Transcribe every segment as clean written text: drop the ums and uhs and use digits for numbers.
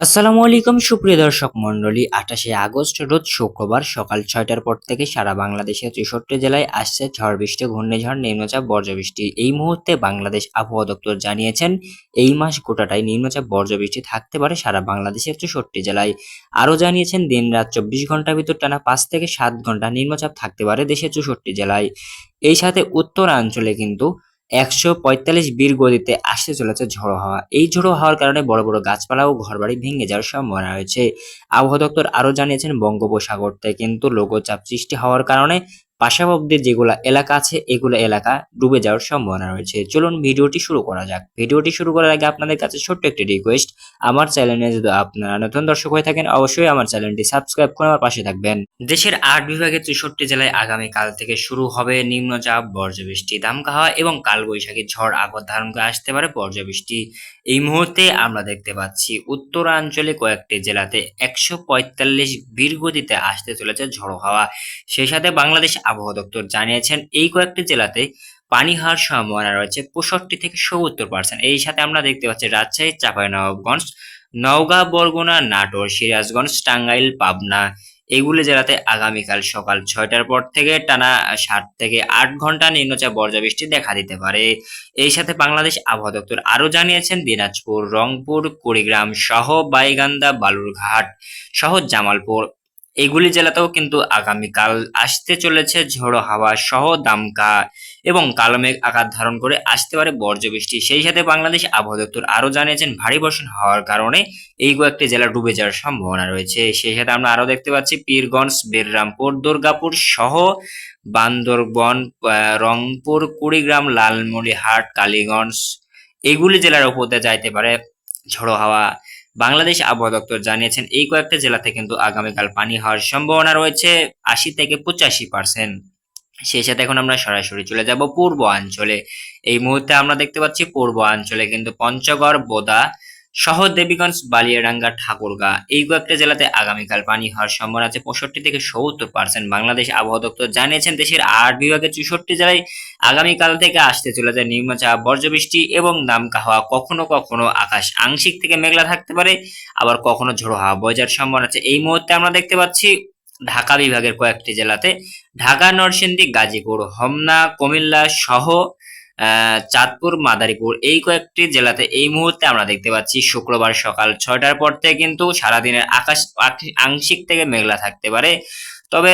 আসসালামু আলাইকুম সুপ্রিয় দর্শক মণ্ডলী। 28শে আগস্ট রোজ শুক্রবার সকাল 6টার পর থেকে সারা বাংলাদেশের 63 জেলায় আসছে ঝড় বৃষ্টি, ঘূর্ণিঝড়, নিম্নচাপ, বর্জ্যবৃষ্টি। এই মুহূর্তে বাংলাদেশ আবহাওয়া দপ্তর জানিয়েছেন এই মাস গোটাটাই নিম্নচাপ বর্জ্যবৃষ্টি থাকতে পারে সারা বাংলাদেশের 64 জেলায়। আরও জানিয়েছেন দিন রাত 24 ঘন্টার ভিতর টানা 5 থেকে 7 ঘন্টা নিম্নচাপ থাকতে পারে দেশের 64 জেলায়। এই সাথে উত্তরাঞ্চলে কিন্তু 145 গতিতে আসতে চলেছে ঝোড়ো হাওয়া। এই ঝোড়ো হাওয়ার কারণে বড় বড় গাছপালা ও ঘরবাড়ি ভেঙে যাওয়ার সম্ভাবনা রয়েছে। আবহাওয়া দপ্তর আরও জানিয়েছেন বঙ্গোপসাগরতে কিন্তু লঘুচাপ সৃষ্টি হওয়ার কারণে পার্শ্ববর্তী যেগুলা এলাকা আছে এগুলো এলাকা ডুবে যাওয়ার সম্ভাবনা রয়েছে। চলুন ভিডিওটি শুরু করা যাক। ভিডিওটি শুরু করার আগে আপনাদের কাছে ছোট্ট একটি রিকোয়েস্ট, আমার চ্যানেলে যদি আপনারা নতুন দর্শক হয়ে থাকেন অবশ্যই আমার চ্যানেলটি সাবস্ক্রাইব করে আমার পাশে থাকবেন। দেশের 8 বিভাগের 64 জেলায় আগামীকাল থেকে শুরু হবে নিম্নচাপ, বর্জ্যবৃষ্টি, দামকা হাওয়া এবং কালবৈশাখী ঝড় আকার ধারণ করে আসতে পারে বর্জ্যবৃষ্টি। এই মুহূর্তে আমরা দেখতে পাচ্ছি উত্তরাঞ্চলে কয়েকটি জেলাতে 145 গতিতে আসতে চলেছে ঝড়ো হাওয়া। সেই সাথে বাংলাদেশ আবহাওয়া দপ্তর জানিয়েছেন এই কয়েকটি জেলাতে পানি হওয়ার সম্ভাবনা রয়েছে 65 থেকে 70%। এই সাথে আমরা দেখতে পাচ্ছি রাজশাহী, চাঁপাইনবাবগঞ্জ, নওগাঁ, বরগুনা, নাটোর, সিরাজগঞ্জ, টাঙ্গাইল, পাবনা এগুলি জেলাতে আগামীকাল সকাল 6টার পর থেকে টানা 7 থেকে 8 ঘন্টা নিম্নচাপ বর্জ্যবৃষ্টি দেখা দিতে পারে। এই সাথে বাংলাদেশ আবহাওয়া দপ্তর আরও জানিয়েছেন দিনাজপুর, রংপুর, কুড়িগ্রাম সহ গাইবান্ধা, বালুরঘাট সহ জামালপুর এগুলি জেলাতেও কিন্তু আগামীকাল আসতে চলেছে ঝোড়ো হাওয়া সহ দামকা এবং কালো মেঘ আকার ধারণ করে আসতে পারে বর্জ্যবৃষ্টি। সেই সাথে বাংলাদেশ আবহাওয়া দপ্তর আরও জানিয়েছেন ভারী বর্ষণ হওয়ার কারণে এই কয়েকটি জেলা ডুবে যাওয়ার সম্ভাবনা রয়েছে। সেই সাথে আমরা আরও দেখতে পাচ্ছি পীরগঞ্জ, বেররামপুর, দুর্গাপুর সহ বান্দরবন, রংপুর, কুড়িগ্রাম, লালমনিরহাট, কালীগঞ্জ এগুলি জেলার উপর দিয়ে যাইতে পারে ঝোড়ো হাওয়া। বাংলাদেশ আবহাওয়া দপ্তর জানিয়েছেন এই কয়েকটা জেলাতে কিন্তু আগামীকাল পানি হওয়ার সম্ভাবনা রয়েছে 80 থেকে 85%। সেই সাথে এখন আমরা সরাসরি চলে যাব পূর্বাঞ্চলে। এই মুহূর্তে আমরা দেখতে পাচ্ছি পূর্বাঞ্চলে কিন্তু পঞ্চগড়, বোদা সহ দেবীগঞ্জ, বালিয়াডাঙ্গা, ঠাকুরগাঁ এই কয়েকটা জেলাতে আগামীকাল পানি হওয়ার সম্ভাবনা আছে 65 থেকে 70%। বাংলাদেশ আবহাওয়া দপ্তর জানিয়েছেন দেশের 8 বিভাগের 64 জেলায় আগামীকাল থেকে আসতে চলেছে নিম্নচাপ, বর্জ্যবৃষ্টি এবং দামকা হাওয়া। কখনো কখনো আকাশ আংশিক থেকে মেঘলা থাকতে পারে, আবার কখনো ঝোড়ো হাওয়া বয়ে যাওয়ার সম্ভাবনা আছে। এই মুহূর্তে আমরা দেখতে পাচ্ছি ঢাকা বিভাগের কয়েকটি জেলাতে ঢাকা, নরসিংদী, গাজীপুর, হোমনা, কুমিল্লা সহ চাঁদপুর, মাদারীপুর এই কয়েকটি জেলাতে এই মুহূর্তে আমরা দেখতে পাচ্ছি শুক্রবার সকাল 6টার পর থেকে কিন্তু সারাদিনের আকাশ আংশিক থেকে মেঘলা থাকতে পারে। তবে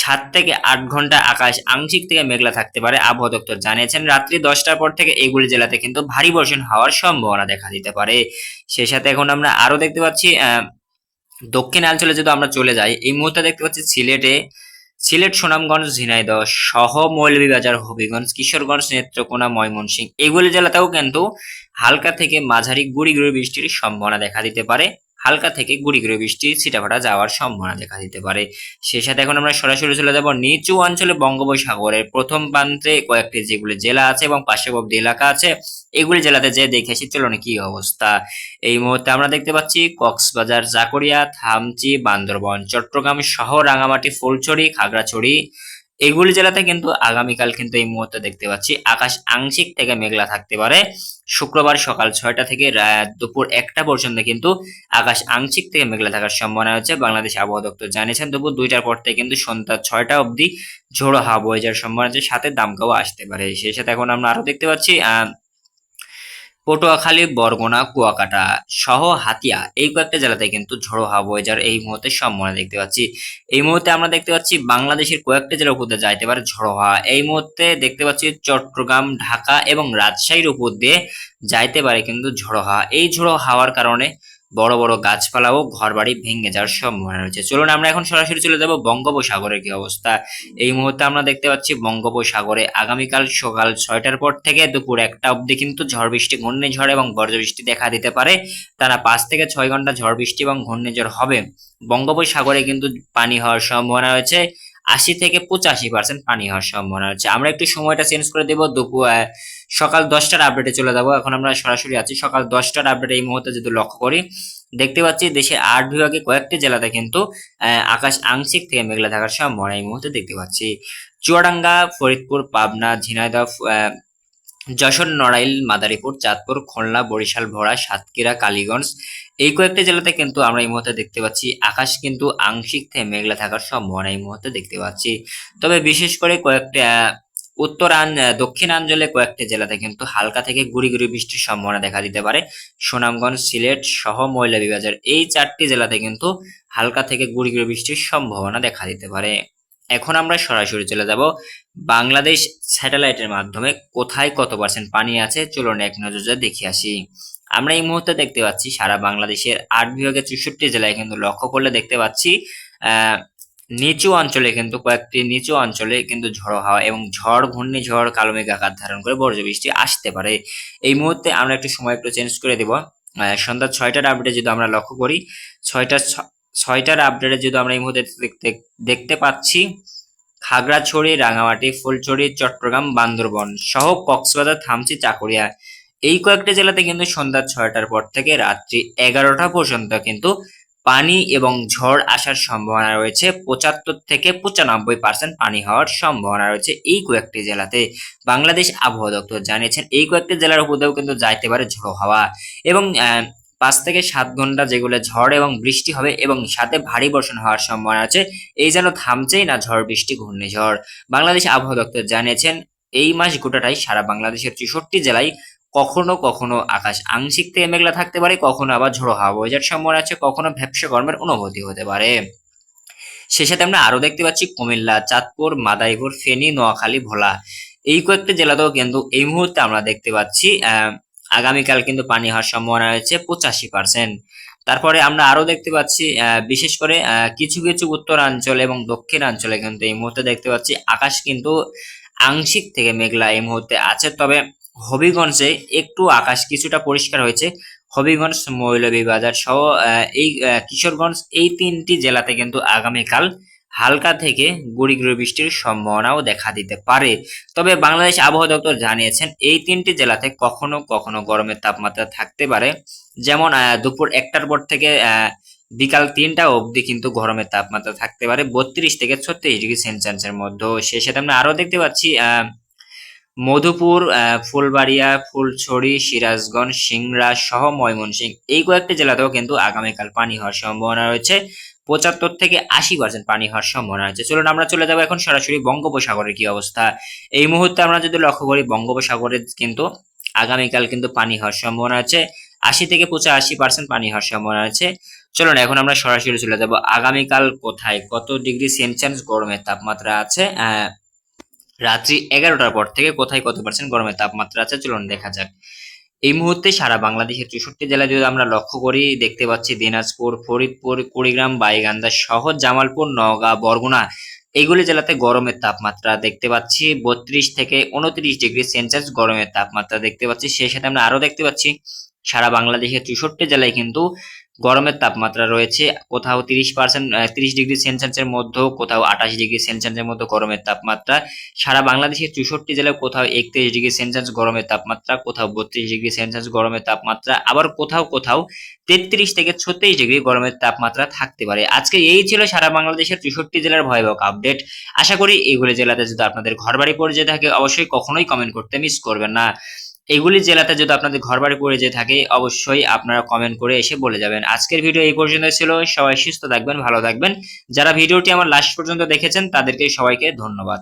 7 থেকে 8 ঘন্টা আকাশ আংশিক থেকে মেঘলা থাকতে পারে। আবহাওয়া দপ্তর জানিয়েছেন রাত্রি 10টার পর থেকে এইগুলি জেলাতে কিন্তু ভারী বর্ষণ হওয়ার সম্ভাবনা দেখা দিতে পারে। সেই সাথে এখন আমরা আরো দেখতে পাচ্ছি দক্ষিণাঞ্চলে যদি আমরা চলে যাই এই মুহূর্তে দেখতে পাচ্ছি সিলেট, সুনামগঞ্জ, ঝিনাইদহ সহ মৌলভীবাজার, হবিগঞ্জ, কিশোরগঞ্জ, নেত্রকোনা, ময়মনসিংহ এগুলি জেলাতেও কিন্তু হালকা থেকে মাঝারি গুড়ি গুড়ি বৃষ্টির সম্ভাবনা দেখা দিতে পারে। হালকা থেকে গুড়ি গুড়ি বৃষ্টি ছিটাফাটা যাওয়ার সম্ভাবনা দেখা দিতে পারে। সেই সাথে এখন আমরা সরাসরি চলে যাব নিচু অঞ্চলে বঙ্গোপসাগরের প্রথম প্রান্তে কয়েকটি যেগুলি জেলা আছে এবং পার্শ্ববর্তী এলাকা আছে এগুলি জেলাতে যে দেখে এসেছি চলুন কি অবস্থা। এই মুহূর্তে আমরা দেখতে পাচ্ছি কক্সবাজার, জাকরিয়া, থামচি, বান্দরবন, চট্টগ্রাম সহ রাঙামাটি, ফুলছড়ি, খাগড়াছড়ি এগুলি জেলাতে কিন্তু আগামীকাল কিন্তু এই মুহূর্তে দেখতে পাচ্ছি আকাশ আংশিক থেকে মেঘলা থাকতে পারে। শুক্রবার সকাল 6টা থেকে দুপুর 1টা পর্যন্ত কিন্তু আকাশ আংশিক থেকে মেঘলা থাকার সম্ভাবনা আছে। বাংলাদেশ আবহাওয়া দপ্তর জানিয়েছেন দুপুর 2টার পর থেকে কিন্তু সন্ধ্যা 6টা অবধি ঝোড়ো হাওয়া বয়ে যাওয়ার সম্ভাবনা আছে, সাথে দামকাও আসতে পারে। সেই সাথে এখন আমরা আরো দেখতে পাচ্ছি পটুয়াখালী, বরগুনা, কুয়াকাটা সহ হাতিয়া এই কয়েকটা জেলাতে কিন্তু ঝোড়ো হাওয়া বয়ে যাওয়ার এই মুহূর্তে সম্ভাবনা দেখতে পাচ্ছি। এই মুহূর্তে আমরা দেখতে পাচ্ছি বাংলাদেশের কয়েকটা জেলার উপর দিয়ে যাইতে পারে ঝোড়ো হাওয়া। এই মুহূর্তে দেখতে পাচ্ছি চট্টগ্রাম, ঢাকা এবং রাজশাহীর উপর দিয়ে যাইতে পারে কিন্তু ঝোড়ো হাওয়া। এই ঝোড়ো হাওয়ার কারণে বড় বড় গাছপালা ও ঘরবাড়ি ভেঙে যাওয়ার সম্ভাবনা রয়েছে। চলুন আমরা এখন সরাসরি চলে যাব বঙ্গোপসাগরের কি অবস্থা। এই মুহূর্তে আমরা দেখতে পাচ্ছি বঙ্গোপসাগরে আগামীকাল সকাল 6টার পর থেকে দুপুর 1টা অবধি কিন্তু ঝড় বৃষ্টি, ঘূর্ণিঝড় এবং বজ্রবৃষ্টি দেখা দিতে পারে। টানা 5 থেকে 6 ঘন্টা ঝড় বৃষ্টি এবং ঘূর্ণিঝড় হবে। বঙ্গোপসাগরে কিন্তু পানি হওয়ার সম্ভাবনা রয়েছে 80 থেকে 85% পানি হওয়ার সম্ভাবনা রয়েছে। আমরা একটু সময়টা চেঞ্জ করে দেবো, সকাল 10টার আপডেটে চলে যাবো। এখন আমরা সরাসরি আছি সকাল 10টার আপডেটে। এই মুহূর্তে যদি লক্ষ্য করি দেখতে পাচ্ছি দেশের 8 বিভাগে কয়েকটি জেলাতে কিন্তু আকাশ আংশিক থেকে মেঘলা থাকার সম্ভাবনা এই মুহূর্তে দেখতে পাচ্ছি। চুয়াডাঙ্গা, ফরিদপুর, পাবনা, ঝিনাইদহ, যশোর, নড়াইল, মাদারীপুর, চাঁদপুর, খুলনা, বরিশাল, ভোলা, সাতক্ষীরা, কালীগঞ্জ এই কয়েকটি জেলাতে কিন্তু আমরা এই মুহূর্তে দেখতে পাচ্ছি আকাশ কিন্তু আংশিক থেকে মেঘলা থাকার সম্ভাবনা এই মুহূর্তে দেখতে পাচ্ছি। তবে বিশেষ করে কয়েকটি দক্ষিণাঞ্চলে কয়েকটি জেলাতে কিন্তু হালকা থেকে গুড়ি গুড়ি বৃষ্টির সম্ভাবনা দেখা দিতে পারে। সুনামগঞ্জ, সিলেট সহ মৌলভীবাজার এই 4টি জেলাতে কিন্তু হালকা থেকে গুড়ি গুড়ি বৃষ্টির সম্ভাবনা দেখা দিতে পারে। এখন আমরা সরাসরি চলে যাব বাংলাদেশ স্যাটেলাইটের মাধ্যমে কোথায় কত পার্সেন্ট পানি আছে চলুন এক নজরে দেখে আসি। আমরা এই মুহূর্তে দেখতে পাচ্ছি সারা বাংলাদেশের 8 বিভাগের 64 জেলায় কিন্তু লক্ষ্য করলে দেখতে পাচ্ছি আহ নিচু অঞ্চলে কিন্তু কয়েকটি নিচু অঞ্চলে কিন্তু ঝড়ো হাওয়া এবং ঘূর্ণিঝড় কালো মেঘ আকার ধারণ করে বজ্রবৃষ্টি আসতে পারে। এই মুহূর্তে আমরা একটু সময় একটু চেঞ্জ করে দেব। সন্ধ্যা 6টার আপডেটে যদি আমরা লক্ষ্য করি 6টার আপডেটে যদি আমরা এই মুহূর্তে দেখতে পাচ্ছি খাগড়াছড়ি, রাঙামাটি, ফুলছড়ি, চট্টগ্রাম, বান্দরবন সহ কক্সবাজার, থামচি, চাকুরিয়া এই কয়েকটি জেলাতে কিন্তু সন্ধ্যা 6টার পর থেকে রাত্রি 11টা পর্যন্ত কিন্তু পানি এবং ঝড় আসার সম্ভাবনা রয়েছে। 75 থেকে 95% পানি হওয়ার সম্ভাবনা রয়েছে এই কয়েকটি জেলাতে। বাংলাদেশ আবহাওয়া দপ্তর জানিয়েছেন এই কয়েকটি জেলার উপর দিয়েও কিন্তু যাইতে পারে ঝোড়ো হাওয়া এবং 5 থেকে 7 ঘন্টা যেগুলো ঝড় এবং বৃষ্টি হবে এবং সাথে ভারী বর্ষণ হওয়ার সম্ভাবনা আছে। এই যেন থামছেই না ঝড় বৃষ্টি ঘূর্ণিঝড়। বাংলাদেশ আবহাওয়া দপ্তর জানিয়েছেন এই মাস গোটাটাই সারা বাংলাদেশের 64 জেলায় কখনো কখনো আকাশ আংশিক থেকে মেঘলা থাকতে পারে, কখনো আবার ঝোড়ো হাওয়া বয়ে যাওয়ার সম্ভাবনা আছে, কখনো ভ্যাপসা গরমের অনুভূতি হতে পারে। সে সাথে আমরা আরো দেখতে পাচ্ছি কুমিল্লা, চাঁদপুর, মাদারীপুর, ফেনী, নোয়াখালী, ভোলা এই কয়েকটি জেলাতেও কিন্তু এই মুহূর্তে আমরা দেখতে পাচ্ছি আগামীকাল কিন্তু পানি হওয়ার সম্ভাবনা রয়েছে 85%। তারপরে আমরা আরো দেখতে পাচ্ছি বিশেষ করে কিছু কিছু উত্তরাঞ্চল এবং দক্ষিণাঞ্চলে কিন্তু এই মুহূর্তে দেখতে পাচ্ছি আকাশ কিন্তু আংশিক থেকে মেঘলা এই মুহূর্তে আছে। তবে হবিগঞ্জে একটু আকাশ কিছুটা পরিষ্কার হয়েছে। হবিগঞ্জ, মৌলভীবাজার সহ এই কিশোরগঞ্জ এই 3টি জেলাতে কিন্তু আগামীকাল হালকা থেকে গুড়ি গুড়ি বৃষ্টির সম্ভাবনাও দেখা দিতে পারে। তবে বাংলাদেশ আবহাওয়া দপ্তর জানিয়েছেন এই 3টি জেলাতে কখনো কখনো গরমের তাপমাত্রা থাকতে পারে। যেমন দুপুর 1টার পর থেকে বিকাল 3টা অবধি কিন্তু গরমের তাপমাত্রা থাকতে পারে 32 থেকে 36 ডিগ্রি সেলসিয়াসের মধ্যে। সেই সাথে আমরা আরো দেখতে পাচ্ছি মধুপুর, ফুলবাড়িয়া, ফুলছড়ি, সিরাজগঞ্জ, সিংড়া সহ ময়মনসিংহ এই কয়েকটি জেলাতেও কিন্তু আগামীকাল পানি হওয়ার সম্ভাবনা রয়েছে। 75 থেকে 80% পানি হওয়ার সম্ভাবনা আছে। চলুন আমরা চলে যাবো এখন সরাসরি বঙ্গোপসাগরের কি অবস্থা। এই মুহূর্তে আমরা যদি লক্ষ্য করি বঙ্গোপসাগরে কিন্তু আগামীকাল কিন্তু পানি হওয়ার সম্ভাবনা আছে 80 থেকে 85% পানি হওয়ার সম্ভাবনা আছে। চলুন এখন আমরা সরাসরি চলে যাব আগামীকাল কোথায় কত ডিগ্রি সেলসিয়াস গরমের তাপমাত্রা আছে রাত্রি 11টার পর থেকে কোথায় কত পার্সেন্ট গরমের তাপমাত্রা আছে চলুন দেখা যাক। এই মুহূর্তে সারা বাংলাদেশের 64 জেলায় যদি আমরা লক্ষ্য করি দেখতে পাচ্ছি দিনাজপুর, ফরিদপুর, কুড়িগ্রাম, গাইবান্ধা সহ জামালপুর, নওগাঁ, বরগুনা এইগুলি জেলাতে গরমের তাপমাত্রা দেখতে পাচ্ছি 32 থেকে 29 ডিগ্রি সেলসিয়াস গরমের তাপমাত্রা দেখতে পাচ্ছি। সেই সাথে আমরা আরো দেখতে পাচ্ছি সারা বাংলাদেশের 64 জেলায় কিন্তু গরমের তাপমাত্রা রয়েছে কোথাও 30 ডিগ্রি সেলসিয়াসের মধ্যে, কোথাও 28 ডিগ্রি সেলসিয়াসের মধ্যে গরমের তাপমাত্রা। সারা বাংলাদেশের 64 জেলায় কোথাও 31 ডিগ্রি সেলসিয়াস গরমের তাপমাত্রা, কোথাও 32 ডিগ্রি সেলসিয়াস গরমের তাপমাত্রা, আবার কোথাও কোথাও 33 থেকে 36 ডিগ্রি গরমের তাপমাত্রা থাকতে পারে। আজকে এই ছিল সারা বাংলাদেশের 64 জেলার ভয়াবহ আপডেট। আশা করি এইগুলি জেলাতে যদি আপনাদের ঘরবাড়ি পড়ে যেয়ে থাকে অবশ্যই কখনোই কমেন্ট করতে মিস করবেন না। এগুলি জেলাতে যদি আপনাদের ঘরবাড়ি পড়ে যেয়ে থাকে অবশ্যই আপনারা কমেন্ট করে এসে বলে যাবেন। আজকের ভিডিও এই পর্যন্ত ছিল। সবাই সুস্থ থাকবেন, ভালো থাকবেন। যারা ভিডিওটি আমার লাস্ট পর্যন্ত দেখেছেন তাদেরকে সবাইকে ধন্যবাদ।